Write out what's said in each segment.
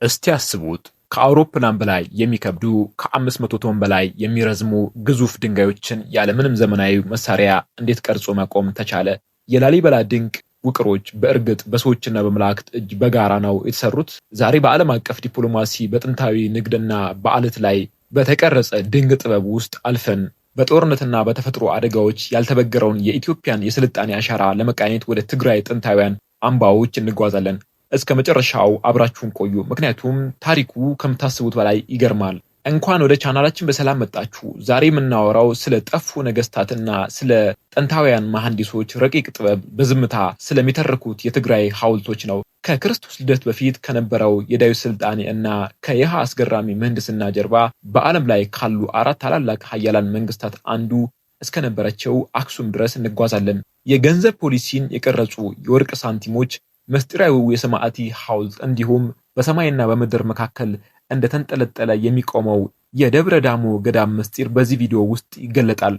እስቲ አስቡት ከአውሮፕላን በላይ የሚከብዱ ከ500 ቶን በላይ የሚረዝሙ ግዙፍ ድንጋዮችን ያለምንም ዘመናዊ መሳሪያ እንዴት ቀርጾ ማቆም ተቻለ? የላሊበላ ድንቅ ውቅሮች በእርግጥ በሰዎችና በመላእክት እጅ በጋራ ነው የተሰሩት? ዛሬ በዓለም አቀፍ ዲፕሎማሲ በጥንታዊ ንግድና በዓለት ላይ በተቀረጸ ድንቅ ጥበብ ውስጥ አልፈን በጦርነትና በተፈጥሮ አደጋዎች ያልተበገረውን የኢትዮጵያን የስልጣኔ አሻራ ለመቃኘት ወደ ትግራይ ጥንታውያን አምባዎች እንጓዛለን። እስከ መጨረሻው አብራችሁን ቆዩ፣ ምክንያቱም ታሪኩ ከምታስቡት በላይ ይገርማል። እንኳን ወደ ቻናላችን በሰላም መጣችሁ። ዛሬ የምናወራው ስለ ጠፉ ነገስታትና ስለ ጥንታውያን መሐንዲሶች ረቂቅ ጥበብ በዝምታ ስለሚተርኩት የትግራይ ሐውልቶች ነው። ከክርስቶስ ልደት በፊት ከነበረው የዳዊት ስልጣኔ እና ከይሃ አስገራሚ ምህንድስና ጀርባ በዓለም ላይ ካሉ አራት ታላላቅ ሀያላን መንግስታት አንዱ እስከነበረችው አክሱም ድረስ እንጓዛለን። የገንዘብ ፖሊሲን የቀረጹ የወርቅ ሳንቲሞች፣ ምስጢራዊው የሰማዕቲ ሐውልት እንዲሁም በሰማይና በምድር መካከል እንደተንጠለጠለ የሚቆመው የደብረ ዳሞ ገዳም ምስጢር በዚህ ቪዲዮ ውስጥ ይገለጣል።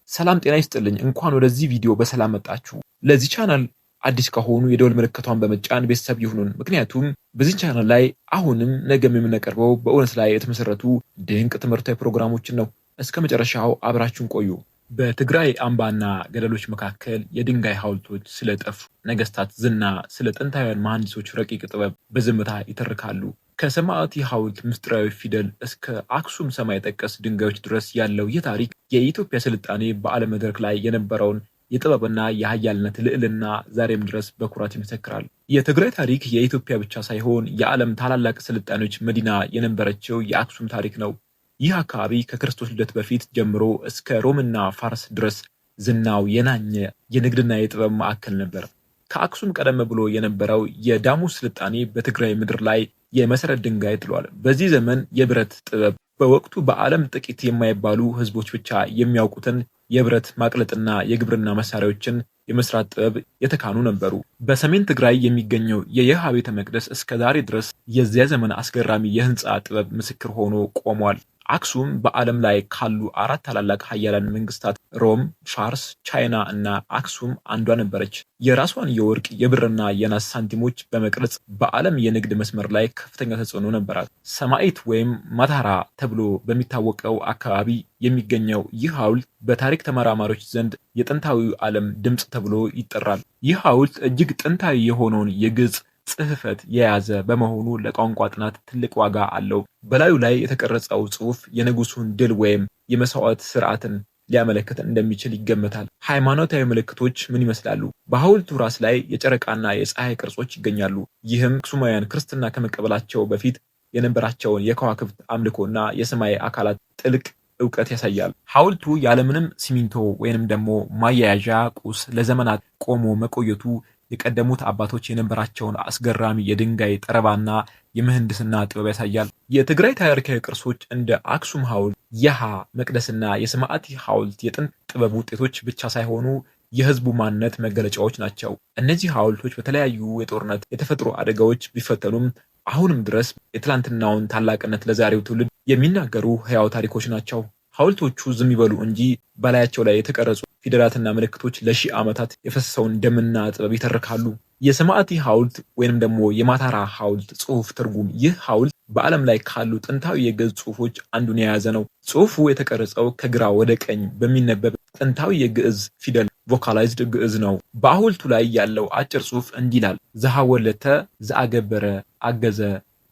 ሰላም ጤና ይስጥልኝ፣ እንኳን ወደዚህ ቪዲዮ በሰላም መጣችሁ። ለዚህ ቻናል አዲስ ከሆኑ የደወል ምልክቷን በመጫን ቤተሰብ ይሁኑን፣ ምክንያቱም በዚህ ቻናል ላይ አሁንም ነገም የምናቀርበው በእውነት ላይ የተመሰረቱ ድንቅ ትምህርታዊ ፕሮግራሞችን ነው። እስከ መጨረሻው አብራችሁን ቆዩ። በትግራይ አምባና ገደሎች መካከል የድንጋይ ሐውልቶች ስለ ጠፉ ነገስታት ዝና፣ ስለ ጥንታውያን መሐንዲሶች ረቂቅ ጥበብ በዝምታ ይተርካሉ። ከሰማዕቲ ሐውልት ምስጢራዊ ፊደል እስከ አክሱም ሰማይ ጠቀስ ድንጋዮች ድረስ ያለው ይህ ታሪክ የኢትዮጵያ ስልጣኔ በዓለም መድረክ ላይ የነበረውን የጥበብና የሀያልነት ልዕልና ዛሬም ድረስ በኩራት ይመሰክራል። የትግራይ ታሪክ የኢትዮጵያ ብቻ ሳይሆን የዓለም ታላላቅ ስልጣኔዎች መዲና የነበረችው የአክሱም ታሪክ ነው። ይህ አካባቢ ከክርስቶስ ልደት በፊት ጀምሮ እስከ ሮምና ፋርስ ድረስ ዝናው የናኘ የንግድና የጥበብ ማዕከል ነበር። ከአክሱም ቀደም ብሎ የነበረው የዳሞስ ስልጣኔ በትግራይ ምድር ላይ የመሰረት ድንጋይ ጥሏል። በዚህ ዘመን የብረት ጥበብ በወቅቱ በዓለም ጥቂት የማይባሉ ህዝቦች ብቻ የሚያውቁትን የብረት ማቅለጥና የግብርና መሳሪያዎችን የመስራት ጥበብ የተካኑ ነበሩ። በሰሜን ትግራይ የሚገኘው የየሃ ቤተ መቅደስ እስከ ዛሬ ድረስ የዚያ ዘመን አስገራሚ የህንፃ ጥበብ ምስክር ሆኖ ቆሟል። አክሱም በዓለም ላይ ካሉ አራት ታላላቅ ሀያላን መንግስታት ሮም፣ ፋርስ፣ ቻይና እና አክሱም አንዷ ነበረች። የራሷን የወርቅ የብርና የናስ ሳንቲሞች በመቅረጽ በዓለም የንግድ መስመር ላይ ከፍተኛ ተጽዕኖ ነበራት። ሰማዕት ወይም ማታራ ተብሎ በሚታወቀው አካባቢ የሚገኘው ይህ ሐውልት በታሪክ ተመራማሪዎች ዘንድ የጥንታዊው ዓለም ድምፅ ተብሎ ይጠራል። ይህ ሐውልት እጅግ ጥንታዊ የሆነውን የግዕዝ ጽሕፈት የያዘ በመሆኑ ለቋንቋ ጥናት ትልቅ ዋጋ አለው። በላዩ ላይ የተቀረጸው ጽሑፍ የንጉሱን ድል ወይም የመስዋዕት ስርዓትን ሊያመለክት እንደሚችል ይገመታል። ሃይማኖታዊ ምልክቶች ምን ይመስላሉ? በሐውልቱ ራስ ላይ የጨረቃና የፀሐይ ቅርጾች ይገኛሉ። ይህም አክሱማውያን ክርስትና ከመቀበላቸው በፊት የነበራቸውን የከዋክብት አምልኮና የሰማይ አካላት ጥልቅ እውቀት ያሳያል። ሐውልቱ ያለምንም ሲሚንቶ ወይንም ደግሞ ማያያዣ ቁስ ለዘመናት ቆሞ መቆየቱ የቀደሙት አባቶች የነበራቸውን አስገራሚ የድንጋይ ጠረባና የምህንድስና ጥበብ ያሳያል። የትግራይ ታሪካዊ ቅርሶች እንደ አክሱም ሐውልት፣ የሃ መቅደስና የሰማዕቲ ሐውልት የጥንት ጥበብ ውጤቶች ብቻ ሳይሆኑ የህዝቡ ማንነት መገለጫዎች ናቸው። እነዚህ ሐውልቶች በተለያዩ የጦርነት የተፈጥሮ አደጋዎች ቢፈተኑም አሁንም ድረስ የትላንትናውን ታላቅነት ለዛሬው ትውልድ የሚናገሩ ሕያው ታሪኮች ናቸው። ሐውልቶቹ ዝም ይበሉ እንጂ በላያቸው ላይ የተቀረጹ ፊደላትና ምልክቶች ለሺህ ዓመታት የፈሰሰውን ደምና ጥበብ ይተርካሉ። የሰማዕቲ ሐውልት ወይንም ደግሞ የማታራ ሐውልት ጽሑፍ ትርጉም። ይህ ሐውልት በዓለም ላይ ካሉ ጥንታዊ የግዕዝ ጽሑፎች አንዱን የያዘ ነው። ጽሑፉ የተቀረጸው ከግራ ወደ ቀኝ በሚነበብ ጥንታዊ የግዕዝ ፊደል ቮካላይዝድ ግዕዝ ነው። በሐውልቱ ላይ ያለው አጭር ጽሑፍ እንዲህ ይላል። ዘሐወለተ ዘአገበረ አገዘ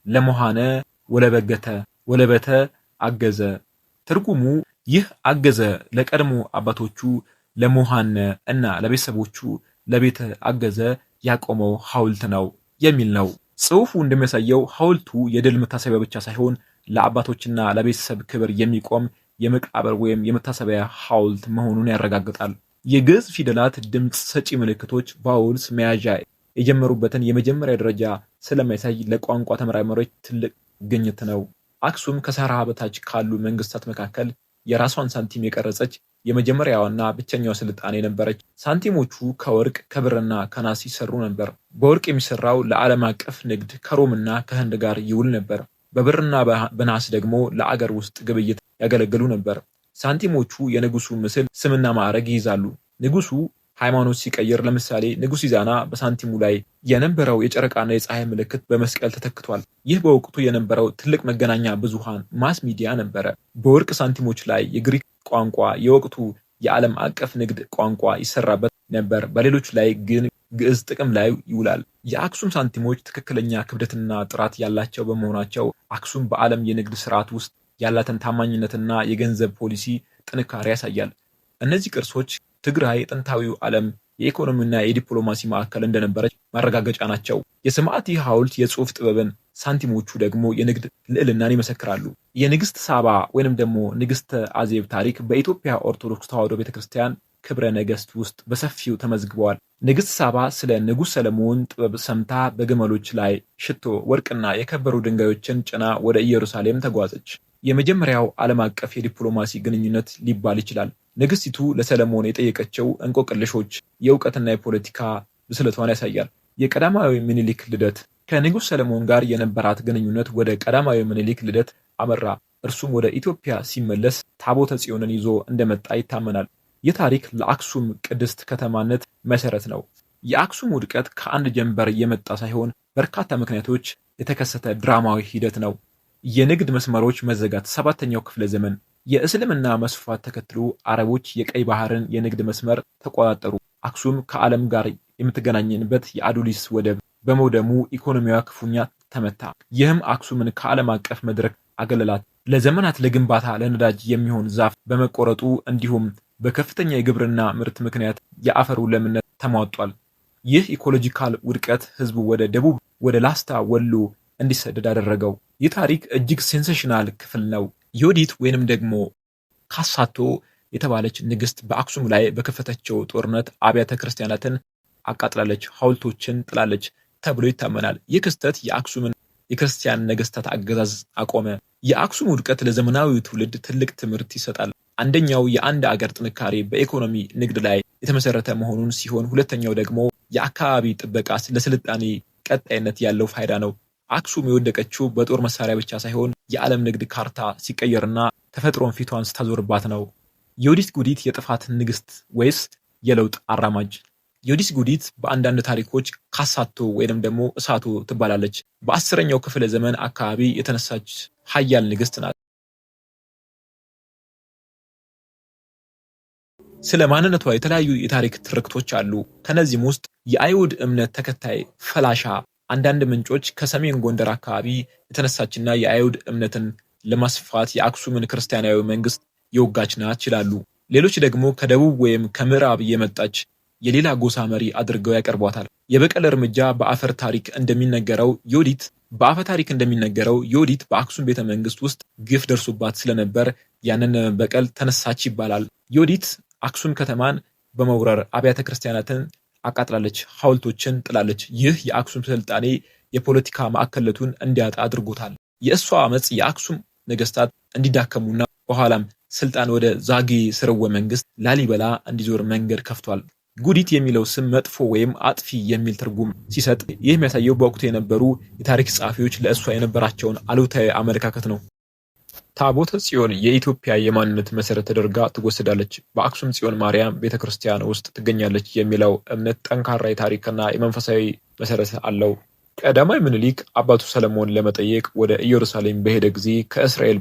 ለመሃነ ወለበገተ ወለበተ አገዘ። ትርጉሙ ይህ አገዘ ለቀድሞ አባቶቹ ለመሃነ እና ለቤተሰቦቹ ለቤተ አገዘ ያቆመው ሐውልት ነው የሚል ነው። ጽሑፉ እንደሚያሳየው ሐውልቱ የድል መታሰቢያ ብቻ ሳይሆን ለአባቶችና ለቤተሰብ ክብር የሚቆም የመቃብር ወይም የመታሰቢያ ሐውልት መሆኑን ያረጋግጣል። የግዕዝ ፊደላት ድምፅ ሰጪ ምልክቶች ቫውልስ መያዣ የጀመሩበትን የመጀመሪያ ደረጃ ስለሚያሳይ ለቋንቋ ተመራማሪዎች ትልቅ ግኝት ነው። አክሱም ከሰሃራ በታች ካሉ መንግስታት መካከል የራሷን ሳንቲም የቀረጸች የመጀመሪያዋና ብቸኛዋ ስልጣኔ ነበረች። ሳንቲሞቹ ከወርቅ ከብርና ከናስ ይሰሩ ነበር። በወርቅ የሚሰራው ለዓለም አቀፍ ንግድ ከሮምና ከህንድ ጋር ይውል ነበር። በብርና በናስ ደግሞ ለአገር ውስጥ ግብይት ያገለግሉ ነበር። ሳንቲሞቹ የንጉሱ ምስል፣ ስምና ማዕረግ ይይዛሉ። ንጉሱ ሃይማኖት ሲቀይር ለምሳሌ ንጉሥ ኢዛና በሳንቲሙ ላይ የነበረው የጨረቃና የፀሐይ ምልክት በመስቀል ተተክቷል። ይህ በወቅቱ የነበረው ትልቅ መገናኛ ብዙሃን ማስ ሚዲያ ነበረ። በወርቅ ሳንቲሞች ላይ የግሪክ ቋንቋ የወቅቱ የዓለም አቀፍ ንግድ ቋንቋ ይሰራበት ነበር። በሌሎች ላይ ግን ግዕዝ ጥቅም ላይ ይውላል። የአክሱም ሳንቲሞች ትክክለኛ ክብደትና ጥራት ያላቸው በመሆናቸው አክሱም በዓለም የንግድ ስርዓት ውስጥ ያላትን ታማኝነትና የገንዘብ ፖሊሲ ጥንካሬ ያሳያል። እነዚህ ቅርሶች ትግራይ ጥንታዊው ዓለም የኢኮኖሚና የዲፕሎማሲ ማዕከል እንደነበረች ማረጋገጫ ናቸው። የሰማዕቲ ሐውልት የጽሑፍ ጥበብን፣ ሳንቲሞቹ ደግሞ የንግድ ልዕልናን ይመሰክራሉ። የንግሥት ሳባ ወይንም ደግሞ ንግሥተ አዜብ ታሪክ በኢትዮጵያ ኦርቶዶክስ ተዋሕዶ ቤተክርስቲያን ክብረ ነገሥት ውስጥ በሰፊው ተመዝግበዋል። ንግሥት ሳባ ስለ ንጉሥ ሰለሞን ጥበብ ሰምታ በግመሎች ላይ ሽቶ፣ ወርቅና የከበሩ ድንጋዮችን ጭና ወደ ኢየሩሳሌም ተጓዘች። የመጀመሪያው ዓለም አቀፍ የዲፕሎማሲ ግንኙነት ሊባል ይችላል። ንግሥቲቱ ለሰለሞን የጠየቀችው እንቆቅልሾች የእውቀትና የፖለቲካ ብስለቷን ያሳያል። የቀዳማዊ ምኒልክ ልደት ከንጉሥ ሰለሞን ጋር የነበራት ግንኙነት ወደ ቀዳማዊ ምኒልክ ልደት አመራ። እርሱም ወደ ኢትዮጵያ ሲመለስ ታቦተ ጽዮንን ይዞ እንደመጣ ይታመናል። ይህ ታሪክ ለአክሱም ቅድስት ከተማነት መሰረት ነው። የአክሱም ውድቀት ከአንድ ጀንበር የመጣ ሳይሆን በርካታ ምክንያቶች የተከሰተ ድራማዊ ሂደት ነው። የንግድ መስመሮች መዘጋት፣ 7ኛው ክፍለ ዘመን የእስልምና መስፋፋት ተከትሎ አረቦች የቀይ ባህርን የንግድ መስመር ተቆጣጠሩ። አክሱም ከዓለም ጋር የምትገናኝበት የአዱሊስ ወደብ በመውደሙ ኢኮኖሚዋ ክፉኛ ተመታ። ይህም አክሱምን ከዓለም አቀፍ መድረክ አገለላት። ለዘመናት ለግንባታ ለነዳጅ የሚሆን ዛፍ በመቆረጡ እንዲሁም በከፍተኛ የግብርና ምርት ምክንያት የአፈሩ ለምነት ተሟጧል። ይህ ኢኮሎጂካል ውድቀት ህዝቡ ወደ ደቡብ ወደ ላስታ ወሎ እንዲሰደድ አደረገው። ይህ ታሪክ እጅግ ሴንሴሽናል ክፍል ነው። ዮዲት ወይንም ደግሞ ካሳቶ የተባለች ንግሥት በአክሱም ላይ በከፈተችው ጦርነት አብያተ ክርስቲያናትን አቃጥላለች፣ ሐውልቶችን ጥላለች ተብሎ ይታመናል። ይህ ክስተት የአክሱምን የክርስቲያን ነገሥታት አገዛዝ አቆመ። የአክሱም ውድቀት ለዘመናዊ ትውልድ ትልቅ ትምህርት ይሰጣል። አንደኛው የአንድ አገር ጥንካሬ በኢኮኖሚ ንግድ ላይ የተመሰረተ መሆኑን ሲሆን፣ ሁለተኛው ደግሞ የአካባቢ ጥበቃ ለስልጣኔ ቀጣይነት ያለው ፋይዳ ነው። አክሱም የወደቀችው በጦር መሳሪያ ብቻ ሳይሆን የዓለም ንግድ ካርታ ሲቀየርና ተፈጥሮን ፊቷን ስታዞርባት ነው። ዮዲት ጉዲት የጥፋት ንግሥት ወይስ የለውጥ አራማጅ? ዮዲት ጉዲት በአንዳንድ ታሪኮች ካሳቶ ወይንም ደግሞ እሳቶ ትባላለች። በ10ኛው ክፍለ ዘመን አካባቢ የተነሳች ኃያል ንግሥት ናት። ስለ ማንነቷ የተለያዩ የታሪክ ትርክቶች አሉ። ከነዚህም ውስጥ የአይሁድ እምነት ተከታይ ፈላሻ አንዳንድ ምንጮች ከሰሜን ጎንደር አካባቢ የተነሳችና የአይሁድ እምነትን ለማስፋት የአክሱምን ክርስቲያናዊ መንግስት የወጋች ናት ይላሉ። ሌሎች ደግሞ ከደቡብ ወይም ከምዕራብ የመጣች የሌላ ጎሳ መሪ አድርገው ያቀርቧታል። የበቀል እርምጃ በአፈ ታሪክ እንደሚነገረው ዮዲት በአክሱም ቤተ መንግስት ውስጥ ግፍ ደርሶባት ስለነበር ያንን በቀል ተነሳች ይባላል። ዮዲት አክሱም ከተማን በመውረር አብያተ ክርስቲያናትን አቃጥላለች፣ ሐውልቶችን ጥላለች። ይህ የአክሱም ስልጣኔ የፖለቲካ ማዕከልነቱን እንዲያጣ አድርጎታል። የእሷ አመፅ የአክሱም ነገስታት እንዲዳከሙና በኋላም ስልጣን ወደ ዛጌ ስርወ መንግስት ላሊበላ እንዲዞር መንገድ ከፍቷል። ጉዲት የሚለው ስም መጥፎ ወይም አጥፊ የሚል ትርጉም ሲሰጥ፣ ይህ የሚያሳየው በወቅቱ የነበሩ የታሪክ ጸሐፊዎች ለእሷ የነበራቸውን አሉታዊ አመለካከት ነው። ታቦተ ጽዮን የኢትዮጵያ የማንነት መሰረት ተደርጋ ትወሰዳለች። በአክሱም ጽዮን ማርያም ቤተክርስቲያን ውስጥ ትገኛለች የሚለው እምነት ጠንካራ የታሪክና የመንፈሳዊ መሰረት አለው። ቀዳማዊ ምኒልክ አባቱ ሰለሞን ለመጠየቅ ወደ ኢየሩሳሌም በሄደ ጊዜ ከእስራኤል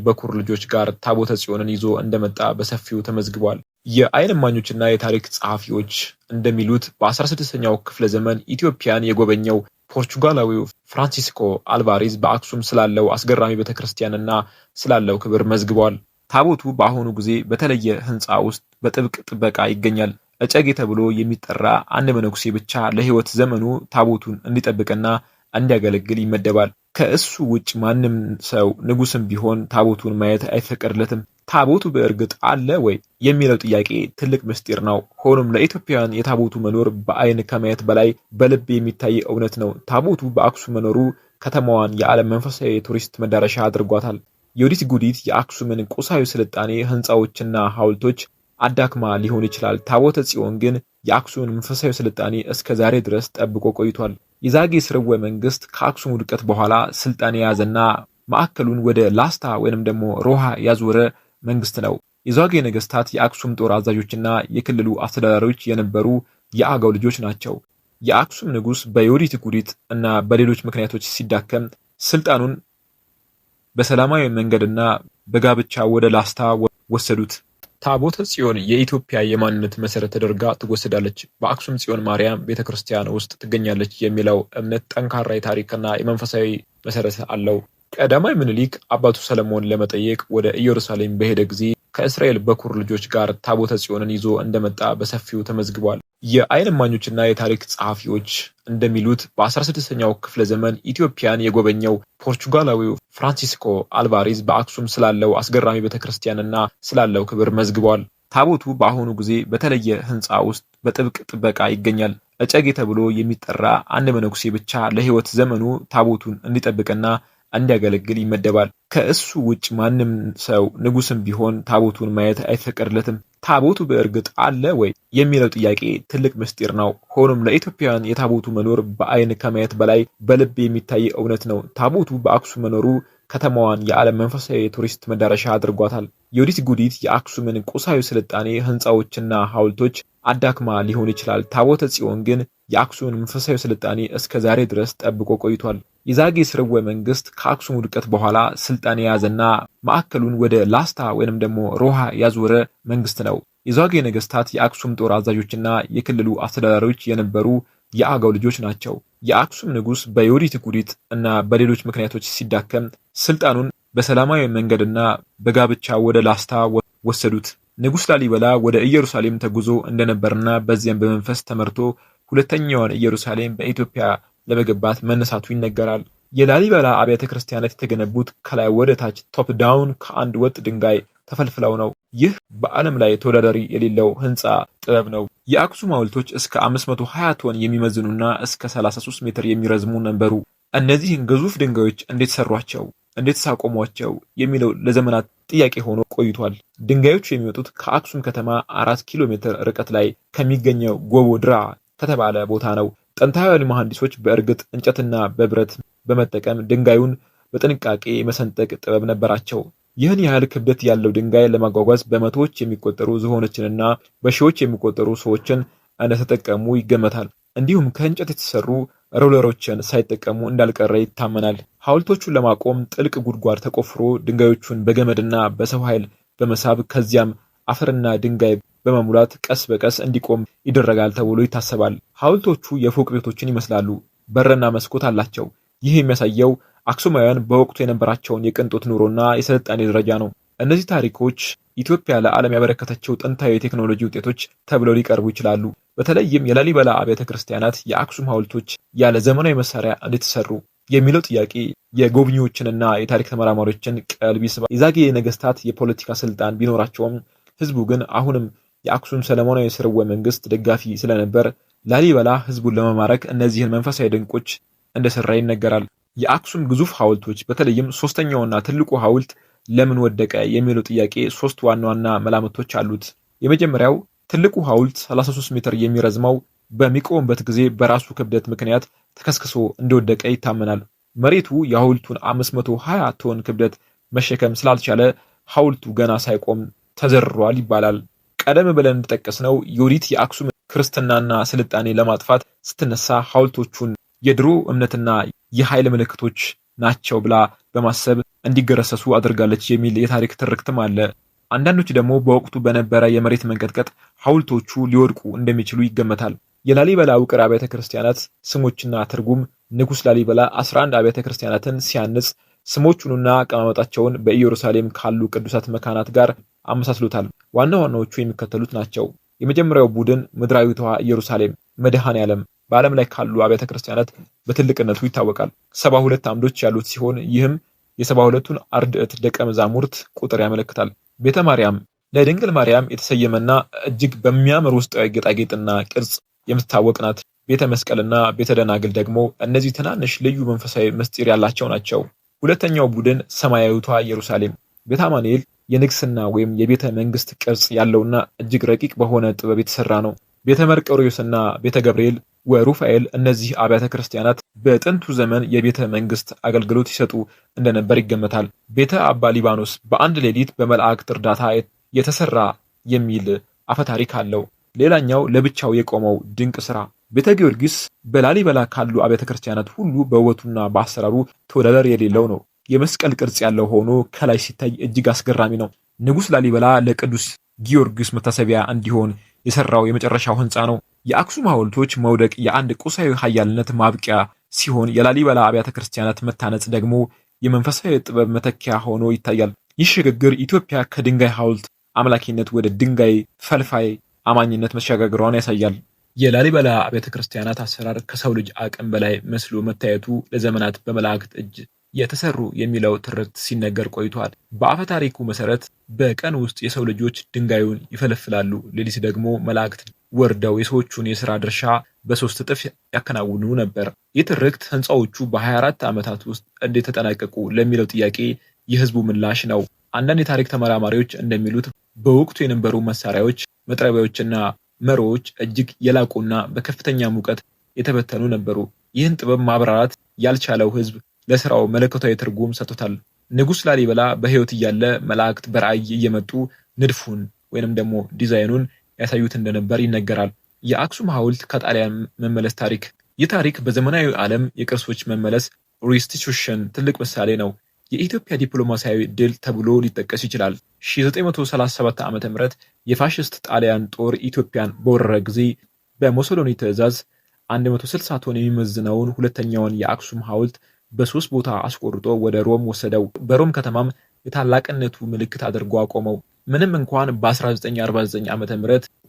በኩር ልጆች ጋር ታቦተ ጽዮንን ይዞ እንደመጣ በሰፊው ተመዝግቧል። የዓይን እማኞችና የታሪክ ጸሐፊዎች እንደሚሉት በ16ኛው ክፍለ ዘመን ኢትዮጵያን የጎበኘው ፖርቹጋላዊው ፍራንሲስኮ አልቫሬዝ በአክሱም ስላለው አስገራሚ ቤተክርስቲያንና ስላለው ክብር መዝግቧል። ታቦቱ በአሁኑ ጊዜ በተለየ ህንፃ ውስጥ በጥብቅ ጥበቃ ይገኛል። እጨጌ ተብሎ የሚጠራ አንድ መነኩሴ ብቻ ለህይወት ዘመኑ ታቦቱን እንዲጠብቅና እንዲያገለግል ይመደባል። ከእሱ ውጭ ማንም ሰው ንጉስም ቢሆን ታቦቱን ማየት አይፈቀድለትም። ታቦቱ በእርግጥ አለ ወይ የሚለው ጥያቄ ትልቅ ምስጢር ነው። ሆኖም ለኢትዮጵያውያን የታቦቱ መኖር በአይን ከማየት በላይ በልብ የሚታይ እውነት ነው። ታቦቱ በአክሱም መኖሩ ከተማዋን የዓለም መንፈሳዊ የቱሪስት መዳረሻ አድርጓታል። ዮዲት ጉዲት የአክሱምን ቁሳዊ ስልጣኔ ህንፃዎችና ሐውልቶች አዳክማ ሊሆን ይችላል። ታቦተ ጽዮን ግን የአክሱምን መንፈሳዊ ስልጣኔ እስከ ዛሬ ድረስ ጠብቆ ቆይቷል። የዛጌ ስርወ መንግስት ከአክሱም ውድቀት በኋላ ስልጣን የያዘና ማዕከሉን ወደ ላስታ ወይንም ደግሞ ሮሃ ያዞረ መንግስት ነው። የዛጌ ነገስታት የአክሱም ጦር አዛዦችና የክልሉ አስተዳዳሪዎች የነበሩ የአገው ልጆች ናቸው። የአክሱም ንጉስ በዮዲት ጉዲት እና በሌሎች ምክንያቶች ሲዳከም ስልጣኑን በሰላማዊ መንገድና በጋብቻ ወደ ላስታ ወሰዱት። ታቦተ ጽዮን የኢትዮጵያ የማንነት መሰረት ተደርጋ ትወሰዳለች። በአክሱም ጽዮን ማርያም ቤተክርስቲያን ውስጥ ትገኛለች የሚለው እምነት ጠንካራ የታሪክና የመንፈሳዊ መሰረት አለው። ቀዳማዊ ምኒልክ አባቱ ሰለሞን ለመጠየቅ ወደ ኢየሩሳሌም በሄደ ጊዜ ከእስራኤል በኩር ልጆች ጋር ታቦተ ጽዮንን ይዞ እንደመጣ በሰፊው ተመዝግቧል። የዓይን እማኞችና የታሪክ ጸሐፊዎች እንደሚሉት በ16ኛው ክፍለ ዘመን ኢትዮጵያን የጎበኘው ፖርቹጋላዊው ፍራንሲስኮ አልቫሬዝ በአክሱም ስላለው አስገራሚ ቤተክርስቲያንና ስላለው ክብር መዝግቧል። ታቦቱ በአሁኑ ጊዜ በተለየ ሕንፃ ውስጥ በጥብቅ ጥበቃ ይገኛል። እጨጌ ተብሎ የሚጠራ አንድ መነኩሴ ብቻ ለሕይወት ዘመኑ ታቦቱን እንዲጠብቅና እንዲያገለግል ይመደባል። ከእሱ ውጭ ማንም ሰው ንጉስም ቢሆን ታቦቱን ማየት አይፈቀድለትም። ታቦቱ በእርግጥ አለ ወይ የሚለው ጥያቄ ትልቅ ምስጢር ነው። ሆኖም ለኢትዮጵያውያን የታቦቱ መኖር በዓይን ከማየት በላይ በልብ የሚታይ እውነት ነው። ታቦቱ በአክሱም መኖሩ ከተማዋን የዓለም መንፈሳዊ የቱሪስት መዳረሻ አድርጓታል። ዮዲት ጉዲት የአክሱምን ቁሳዊ ስልጣኔ ህንፃዎችና ሐውልቶች አዳክማ ሊሆን ይችላል። ታቦተ ጽዮን ግን የአክሱምን መንፈሳዊ ስልጣኔ እስከ ዛሬ ድረስ ጠብቆ ቆይቷል። የዛጌ ስርወ መንግስት ከአክሱም ውድቀት በኋላ ስልጣን የያዘና ማዕከሉን ወደ ላስታ ወይንም ደግሞ ሮሃ ያዞረ መንግስት ነው። የዛጌ ነገስታት የአክሱም ጦር አዛዦችና የክልሉ አስተዳዳሪዎች የነበሩ የአገው ልጆች ናቸው። የአክሱም ንጉስ በዮዲት ጉዲት እና በሌሎች ምክንያቶች ሲዳከም ስልጣኑን በሰላማዊ መንገድና በጋብቻ ወደ ላስታ ወሰዱት። ንጉስ ላሊበላ ወደ ኢየሩሳሌም ተጉዞ እንደነበርና በዚያም በመንፈስ ተመርቶ ሁለተኛዋን ኢየሩሳሌም በኢትዮጵያ ለመገንባት መነሳቱ ይነገራል። የላሊበላ አብያተ ክርስቲያናት የተገነቡት ከላይ ወደ ታች ቶፕ ዳውን ከአንድ ወጥ ድንጋይ ተፈልፍለው ነው። ይህ በዓለም ላይ ተወዳዳሪ የሌለው ህንፃ ጥበብ ነው። የአክሱም ሐውልቶች እስከ 520 ቶን የሚመዝኑና እስከ 33 ሜትር የሚረዝሙ ነበሩ። እነዚህን ግዙፍ ድንጋዮች እንዴት ሰሯቸው? እንዴት ሳቆሟቸው? የሚለው ለዘመናት ጥያቄ ሆኖ ቆይቷል። ድንጋዮቹ የሚመጡት ከአክሱም ከተማ 4 ኪሎ ሜትር ርቀት ላይ ከሚገኘው ጎቦድራ ከተባለ ቦታ ነው። ጥንታውያን መሐንዲሶች በእርግጥ እንጨትና በብረት በመጠቀም ድንጋዩን በጥንቃቄ የመሰንጠቅ ጥበብ ነበራቸው። ይህን ያህል ክብደት ያለው ድንጋይ ለማጓጓዝ በመቶዎች የሚቆጠሩ ዝሆኖችንና በሺዎች የሚቆጠሩ ሰዎችን እንደተጠቀሙ ይገመታል። እንዲሁም ከእንጨት የተሰሩ ሮለሮችን ሳይጠቀሙ እንዳልቀረ ይታመናል። ሐውልቶቹን ለማቆም ጥልቅ ጉድጓድ ተቆፍሮ ድንጋዮቹን በገመድና በሰው ኃይል በመሳብ ከዚያም አፈርና ድንጋይ በመሙላት ቀስ በቀስ እንዲቆም ይደረጋል ተብሎ ይታሰባል። ሐውልቶቹ የፎቅ ቤቶችን ይመስላሉ። በርና መስኮት አላቸው። ይህ የሚያሳየው አክሱማውያን በወቅቱ የነበራቸውን የቅንጦት ኑሮና የስልጣኔ ደረጃ ነው። እነዚህ ታሪኮች ኢትዮጵያ ለዓለም ያበረከተችው ጥንታዊ የቴክኖሎጂ ውጤቶች ተብለው ሊቀርቡ ይችላሉ። በተለይም የላሊበላ አብያተ ክርስቲያናት የአክሱም ሐውልቶች ያለ ዘመናዊ መሳሪያ እንዴት ተሰሩ የሚለው ጥያቄ የጎብኚዎችንና የታሪክ ተመራማሪዎችን ቀልብ ይስባል። የዛጌ ነገስታት የፖለቲካ ስልጣን ቢኖራቸውም ህዝቡ ግን አሁንም የአክሱም ሰለሞናዊ ስርወ መንግስት ደጋፊ ስለነበር ላሊበላ ህዝቡን ለመማረክ እነዚህን መንፈሳዊ ድንቆች እንደሰራ ይነገራል። የአክሱም ግዙፍ ሐውልቶች በተለይም ሶስተኛውና ትልቁ ሐውልት ለምን ወደቀ የሚለው ጥያቄ ሶስት ዋና ዋና መላምቶች አሉት። የመጀመሪያው ትልቁ ሐውልት 33 ሜትር የሚረዝመው በሚቆምበት ጊዜ በራሱ ክብደት ምክንያት ተከስክሶ እንደወደቀ ይታመናል። መሬቱ የሐውልቱን 520 ቶን ክብደት መሸከም ስላልቻለ ሐውልቱ ገና ሳይቆም ተዘርሯል ይባላል። ቀደም ብለን እንደጠቀስነው ዮዲት የአክሱም ክርስትናና ስልጣኔ ለማጥፋት ስትነሳ ሐውልቶቹን የድሮ እምነትና የኃይል ምልክቶች ናቸው ብላ በማሰብ እንዲገረሰሱ አድርጋለች የሚል የታሪክ ትርክትም አለ። አንዳንዶች ደግሞ በወቅቱ በነበረ የመሬት መንቀጥቀጥ ሐውልቶቹ ሊወድቁ እንደሚችሉ ይገመታል። የላሊበላ ውቅር አብያተ ክርስቲያናት ስሞችና ትርጉም ንጉሥ ላሊበላ 11 አብያተ ክርስቲያናትን ሲያንጽ ስሞቹንና አቀማመጣቸውን በኢየሩሳሌም ካሉ ቅዱሳት መካናት ጋር አመሳስሎታል። ዋና ዋናዎቹ የሚከተሉት ናቸው። የመጀመሪያው ቡድን ምድራዊቷ ኢየሩሳሌም መድኃኔ ዓለም በዓለም ላይ ካሉ አብያተ ክርስቲያናት በትልቅነቱ ይታወቃል። 72 አምዶች ያሉት ሲሆን ይህም የ72ቱን አርድዕት ደቀ መዛሙርት ቁጥር ያመለክታል። ቤተ ማርያም ለድንግል ማርያም የተሰየመና እጅግ በሚያምር ውስጣዊ ጌጣጌጥና ቅርጽ የምትታወቅ ናት። ቤተ መስቀልና ቤተ ደናግል ደግሞ እነዚህ ትናንሽ ልዩ መንፈሳዊ ምስጢር ያላቸው ናቸው። ሁለተኛው ቡድን ሰማያዊቷ ኢየሩሳሌም ቤተ አማኑኤል የንግስና ወይም የቤተ መንግስት ቅርጽ ያለውና እጅግ ረቂቅ በሆነ ጥበብ የተሰራ ነው። ቤተ መርቆሬዎስና ቤተ ገብርኤል ወሩፋኤል እነዚህ አብያተ ክርስቲያናት በጥንቱ ዘመን የቤተ መንግስት አገልግሎት ይሰጡ እንደነበር ይገመታል። ቤተ አባ ሊባኖስ በአንድ ሌሊት በመላእክት እርዳታ የተሰራ የሚል አፈታሪክ አለው። ሌላኛው ለብቻው የቆመው ድንቅ ስራ ቤተ ጊዮርጊስ በላሊበላ ካሉ አብያተ ክርስቲያናት ሁሉ በውበቱና በአሰራሩ ተወዳዳሪ የሌለው ነው። የመስቀል ቅርጽ ያለው ሆኖ ከላይ ሲታይ እጅግ አስገራሚ ነው። ንጉሥ ላሊበላ ለቅዱስ ጊዮርጊስ መታሰቢያ እንዲሆን የሰራው የመጨረሻው ህንፃ ነው። የአክሱም ሐውልቶች መውደቅ የአንድ ቁሳዊ ኃያልነት ማብቂያ ሲሆን፣ የላሊበላ አብያተ ክርስቲያናት መታነጽ ደግሞ የመንፈሳዊ ጥበብ መተኪያ ሆኖ ይታያል። ይህ ሽግግር ኢትዮጵያ ከድንጋይ ሐውልት አምላኪነት ወደ ድንጋይ ፈልፋይ አማኝነት መሸጋገሯን ያሳያል። የላሊበላ አብያተ ክርስቲያናት አሰራር ከሰው ልጅ አቅም በላይ መስሎ መታየቱ ለዘመናት በመላእክት እጅ የተሰሩ የሚለው ትርክት ሲነገር ቆይቷል። በአፈ ታሪኩ መሰረት በቀን ውስጥ የሰው ልጆች ድንጋዩን ይፈለፍላሉ፣ ሌሊት ደግሞ መላእክት ወርደው የሰዎቹን የሥራ ድርሻ በ3 እጥፍ ያከናውኑ ነበር። ይህ ትርክት ህንፃዎቹ በ24 ዓመታት ውስጥ እንዴት ተጠናቀቁ ለሚለው ጥያቄ የህዝቡ ምላሽ ነው። አንዳንድ የታሪክ ተመራማሪዎች እንደሚሉት በወቅቱ የነበሩ መሳሪያዎች፣ መጥረቢያዎችና መሮዎች እጅግ የላቁና በከፍተኛ ሙቀት የተበተኑ ነበሩ። ይህን ጥበብ ማብራራት ያልቻለው ህዝብ ለስራው መለኮታዊ ትርጉም ሰጥቶታል። ንጉሥ ላሊበላ በህይወት እያለ መላእክት በራእይ እየመጡ ንድፉን ወይንም ደግሞ ዲዛይኑን ያሳዩት እንደነበር ይነገራል። የአክሱም ሐውልት ከጣሊያን መመለስ ታሪክ። ይህ ታሪክ በዘመናዊ ዓለም የቅርሶች መመለስ ሪስቲቱሽን ትልቅ ምሳሌ ነው። የኢትዮጵያ ዲፕሎማሲያዊ ድል ተብሎ ሊጠቀስ ይችላል። 1937 ዓ.ም የፋሽስት ጣሊያን ጦር ኢትዮጵያን በወረረ ጊዜ በሙሶሎኒ ትዕዛዝ 160 ቶን የሚመዝነውን ሁለተኛውን የአክሱም ሐውልት በ3 ቦታ አስቆርጦ ወደ ሮም ወሰደው። በሮም ከተማም የታላቅነቱ ምልክት አድርጎ አቆመው። ምንም እንኳን በ1949 ዓ.ም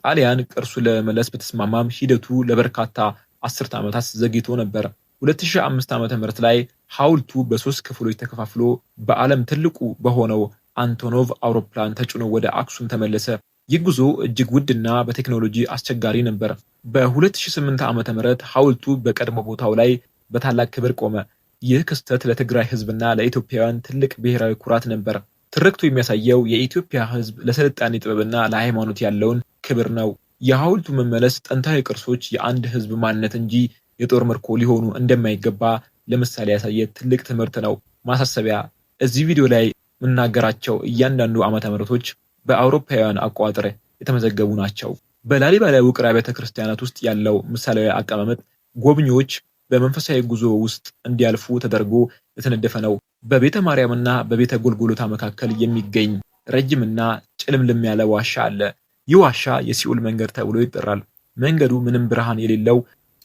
ጣሊያን ቅርሱን ለመመለስ በተስማማም ሂደቱ ለበርካታ አስርተ ዓመታት ዘግይቶ ነበር። 2005 ዓ.ም ላይ ሐውልቱ በ3 ክፍሎች ተከፋፍሎ በዓለም ትልቁ በሆነው አንቶኖቭ አውሮፕላን ተጭኖ ወደ አክሱም ተመለሰ። ይህ ጉዞ እጅግ ውድና በቴክኖሎጂ አስቸጋሪ ነበር። በ2008 ዓ.ም ሐውልቱ በቀድሞ ቦታው ላይ በታላቅ ክብር ቆመ። ይህ ክስተት ለትግራይ ህዝብና ለኢትዮጵያውያን ትልቅ ብሔራዊ ኩራት ነበር። ትርክቱ የሚያሳየው የኢትዮጵያ ህዝብ ለስልጣኔ ጥበብና ለሃይማኖት ያለውን ክብር ነው። የሐውልቱ መመለስ ጥንታዊ ቅርሶች የአንድ ህዝብ ማንነት እንጂ የጦር ምርኮ ሊሆኑ እንደማይገባ ለምሳሌ ያሳየ ትልቅ ትምህርት ነው። ማሳሰቢያ፣ እዚህ ቪዲዮ ላይ የምናገራቸው እያንዳንዱ ዓመተ ምህረቶች በአውሮፓውያን አቆጣጠር የተመዘገቡ ናቸው። በላሊበላ ውቅር አብያተ ክርስቲያናት ውስጥ ያለው ምሳሌያዊ አቀማመጥ ጎብኚዎች በመንፈሳዊ ጉዞ ውስጥ እንዲያልፉ ተደርጎ የተነደፈ ነው። በቤተ ማርያምና በቤተ ጎልጎሎታ መካከል የሚገኝ ረጅምና ጭልምልም ያለ ዋሻ አለ። ይህ ዋሻ የሲኦል መንገድ ተብሎ ይጠራል። መንገዱ ምንም ብርሃን የሌለው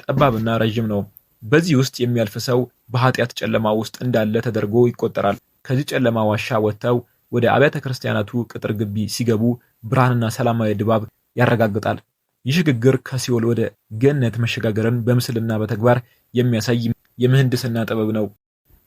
ጠባብና ረጅም ነው። በዚህ ውስጥ የሚያልፍ ሰው በኃጢአት ጨለማ ውስጥ እንዳለ ተደርጎ ይቆጠራል። ከዚህ ጨለማ ዋሻ ወጥተው ወደ አብያተ ክርስቲያናቱ ቅጥር ግቢ ሲገቡ ብርሃንና ሰላማዊ ድባብ ያረጋግጣል። ይህ ሽግግር ከሲኦል ወደ ገነት መሸጋገርን በምስልና በተግባር የሚያሳይ የምህንድስና ጥበብ ነው።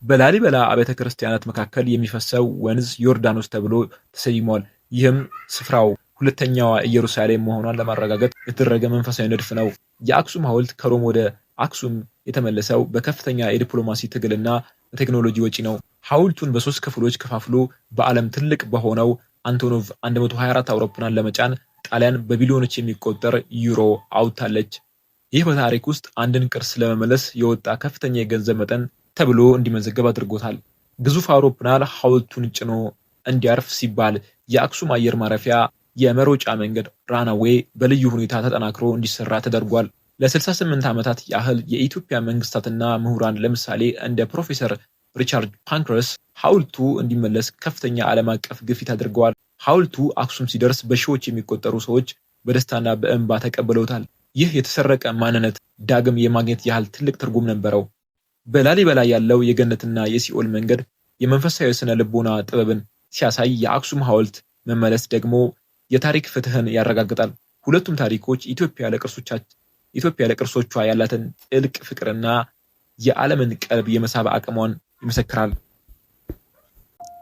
በላሊበላ አብያተ ክርስቲያናት መካከል የሚፈሰው ወንዝ ዮርዳኖስ ተብሎ ተሰይሟል። ይህም ስፍራው ሁለተኛዋ ኢየሩሳሌም መሆኗን ለማረጋገጥ የተደረገ መንፈሳዊ ንድፍ ነው። የአክሱም ሐውልት ከሮም ወደ አክሱም የተመለሰው በከፍተኛ የዲፕሎማሲ ትግልና በቴክኖሎጂ ወጪ ነው። ሐውልቱን በ3 ክፍሎች ከፋፍሎ በዓለም ትልቅ በሆነው አንቶኖቭ 124 አውሮፕላን ለመጫን ጣሊያን በቢሊዮኖች የሚቆጠር ዩሮ አውጥታለች። ይህ በታሪክ ውስጥ አንድን ቅርስ ለመመለስ የወጣ ከፍተኛ የገንዘብ መጠን ተብሎ እንዲመዘገብ አድርጎታል። ግዙፍ አውሮፕላን ሐውልቱን ጭኖ እንዲያርፍ ሲባል የአክሱም አየር ማረፊያ የመሮጫ መንገድ ራናዌይ በልዩ ሁኔታ ተጠናክሮ እንዲሰራ ተደርጓል። ለ68 ዓመታት ያህል የኢትዮጵያ መንግስታትና ምሁራን ለምሳሌ እንደ ፕሮፌሰር ሪቻርድ ፓንክረስ ሐውልቱ እንዲመለስ ከፍተኛ ዓለም አቀፍ ግፊት አድርገዋል። ሐውልቱ አክሱም ሲደርስ በሺዎች የሚቆጠሩ ሰዎች በደስታና በእንባ ተቀብለውታል። ይህ የተሰረቀ ማንነት ዳግም የማግኘት ያህል ትልቅ ትርጉም ነበረው። በላሊበላ ያለው የገነትና የሲኦል መንገድ የመንፈሳዊ ስነ ልቦና ጥበብን ሲያሳይ፣ የአክሱም ሐውልት መመለስ ደግሞ የታሪክ ፍትህን ያረጋግጣል። ሁለቱም ታሪኮች ኢትዮጵያ ለቅርሶቿ ያላትን ጥልቅ ፍቅርና የዓለምን ቀልብ የመሳብ አቅሟን ይመሰክራል።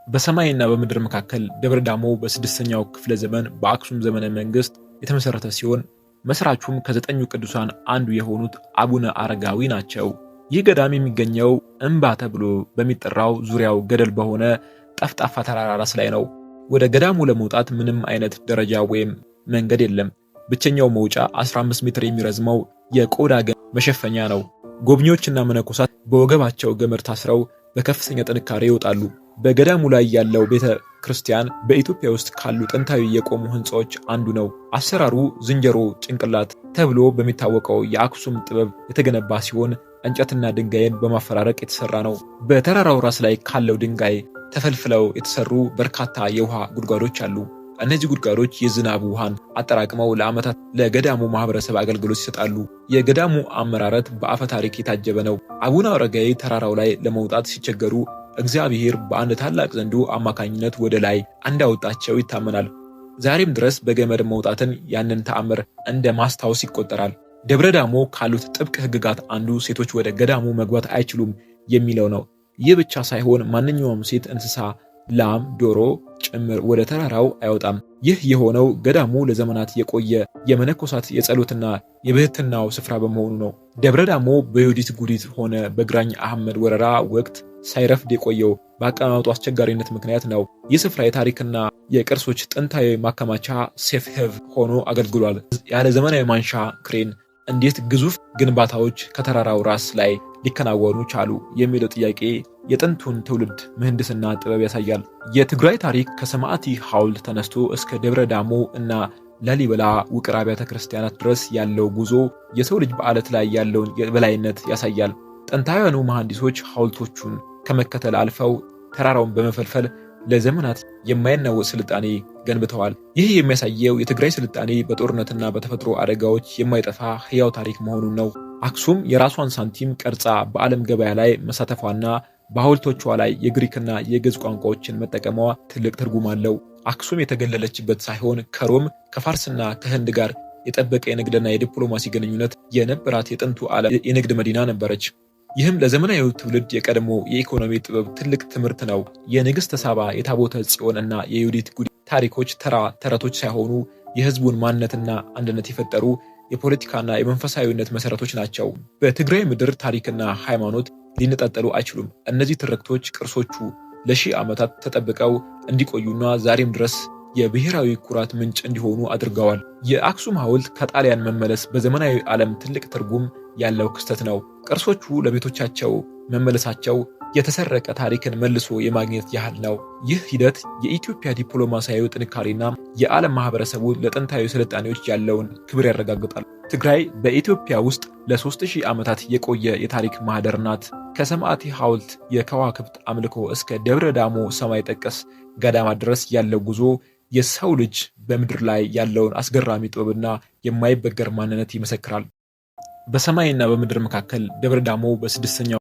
በሰማይና በምድር መካከል ደብረ ዳሞ በ6ኛው ክፍለ ዘመን በአክሱም ዘመነ መንግስት የተመሰረተ ሲሆን መስራቹም ከ9 ቅዱሳን አንዱ የሆኑት አቡነ አረጋዊ ናቸው። ይህ ገዳም የሚገኘው እምባ ተብሎ በሚጠራው ዙሪያው ገደል በሆነ ጠፍጣፋ ተራራ ራስ ላይ ነው። ወደ ገዳሙ ለመውጣት ምንም አይነት ደረጃ ወይም መንገድ የለም። ብቸኛው መውጫ 15 ሜትር የሚረዝመው የቆዳ መሸፈኛ ነው። ጎብኚዎችና መነኮሳት በወገባቸው ገመድ ታስረው በከፍተኛ ጥንካሬ ይወጣሉ። በገዳሙ ላይ ያለው ቤተ ክርስቲያን በኢትዮጵያ ውስጥ ካሉ ጥንታዊ የቆሙ ህንፃዎች አንዱ ነው። አሰራሩ ዝንጀሮ ጭንቅላት ተብሎ በሚታወቀው የአክሱም ጥበብ የተገነባ ሲሆን እንጨትና ድንጋይን በማፈራረቅ የተሰራ ነው። በተራራው ራስ ላይ ካለው ድንጋይ ተፈልፍለው የተሰሩ በርካታ የውሃ ጉድጓዶች አሉ። እነዚህ ጉድጓዶች የዝናብ ውሃን አጠራቅመው ለዓመታት ለገዳሙ ማህበረሰብ አገልግሎት ይሰጣሉ። የገዳሙ አመራረት በአፈ ታሪክ የታጀበ ነው። አቡነ አረጋዊ ተራራው ላይ ለመውጣት ሲቸገሩ እግዚአብሔር በአንድ ታላቅ ዘንዶ አማካኝነት ወደ ላይ እንዳወጣቸው ይታመናል። ዛሬም ድረስ በገመድ መውጣትን ያንን ተአምር እንደ ማስታወስ ይቆጠራል። ደብረ ዳሞ ካሉት ጥብቅ ሕግጋት አንዱ ሴቶች ወደ ገዳሙ መግባት አይችሉም የሚለው ነው። ይህ ብቻ ሳይሆን ማንኛውም ሴት እንስሳ፣ ላም፣ ዶሮ ጭምር ወደ ተራራው አይወጣም። ይህ የሆነው ገዳሙ ለዘመናት የቆየ የመነኮሳት የጸሎትና የብህትናው ስፍራ በመሆኑ ነው። ደብረ ዳሞ በዮዲት ጉዲት ሆነ በግራኝ አህመድ ወረራ ወቅት ሳይረፍድ የቆየው በአቀማመጡ አስቸጋሪነት ምክንያት ነው። ይህ ስፍራ የታሪክና የቅርሶች ጥንታዊ ማከማቻ ሴፍ ሄቭ ሆኖ አገልግሏል። ያለ ዘመናዊ ማንሻ ክሬን እንዴት ግዙፍ ግንባታዎች ከተራራው ራስ ላይ ሊከናወኑ ቻሉ የሚለው ጥያቄ የጥንቱን ትውልድ ምህንድስና ጥበብ ያሳያል። የትግራይ ታሪክ ከሰማዕቲ ሐውልት ተነስቶ እስከ ደብረ ዳሞ እና ላሊበላ ውቅር አብያተ ክርስቲያናት ድረስ ያለው ጉዞ የሰው ልጅ በዓለት ላይ ያለውን የበላይነት ያሳያል። ጥንታውያኑ መሐንዲሶች ሐውልቶቹን ከመከተል አልፈው ተራራውን በመፈልፈል ለዘመናት የማይናወጥ ስልጣኔ ገንብተዋል። ይህ የሚያሳየው የትግራይ ስልጣኔ በጦርነትና በተፈጥሮ አደጋዎች የማይጠፋ ሕያው ታሪክ መሆኑን ነው። አክሱም የራሷን ሳንቲም ቀርጻ በዓለም ገበያ ላይ መሳተፏና በሐውልቶቿ ላይ የግሪክና የግዕዝ ቋንቋዎችን መጠቀሟ ትልቅ ትርጉም አለው። አክሱም የተገለለችበት ሳይሆን ከሮም ከፋርስና ከህንድ ጋር የጠበቀ የንግድና የዲፕሎማሲ ግንኙነት የነበራት የጥንቱ ዓለም የንግድ መዲና ነበረች። ይህም ለዘመናዊው ትውልድ የቀድሞ የኢኮኖሚ ጥበብ ትልቅ ትምህርት ነው። የንግሥተ ሳባ፣ የታቦተ ጽዮን እና የዮዲት ጉዲት ታሪኮች ተራ ተረቶች ሳይሆኑ የህዝቡን ማንነትና አንድነት የፈጠሩ የፖለቲካና የመንፈሳዊነት መሰረቶች ናቸው። በትግራይ ምድር ታሪክና ሃይማኖት ሊነጣጠሉ አይችሉም። እነዚህ ትርክቶች ቅርሶቹ ለሺህ ዓመታት ተጠብቀው እንዲቆዩና ዛሬም ድረስ የብሔራዊ ኩራት ምንጭ እንዲሆኑ አድርገዋል። የአክሱም ሐውልት ከጣሊያን መመለስ በዘመናዊ ዓለም ትልቅ ትርጉም ያለው ክስተት ነው። ቅርሶቹ ለቤቶቻቸው መመለሳቸው የተሰረቀ ታሪክን መልሶ የማግኘት ያህል ነው። ይህ ሂደት የኢትዮጵያ ዲፕሎማሲያዊ ጥንካሬና የዓለም ማህበረሰቡ ለጥንታዊ ስልጣኔዎች ያለውን ክብር ያረጋግጣል። ትግራይ በኢትዮጵያ ውስጥ ለ3000 ዓመታት የቆየ የታሪክ ማህደር ናት። ከሰማዕቲ ሐውልት የከዋክብት አምልኮ እስከ ደብረ ዳሞ ሰማይ ጠቀስ ገዳማት ድረስ ያለው ጉዞ የሰው ልጅ በምድር ላይ ያለውን አስገራሚ ጥበብና የማይበገር ማንነት ይመሰክራል። በሰማይና በምድር መካከል ደብረ ዳሞ በ6ኛው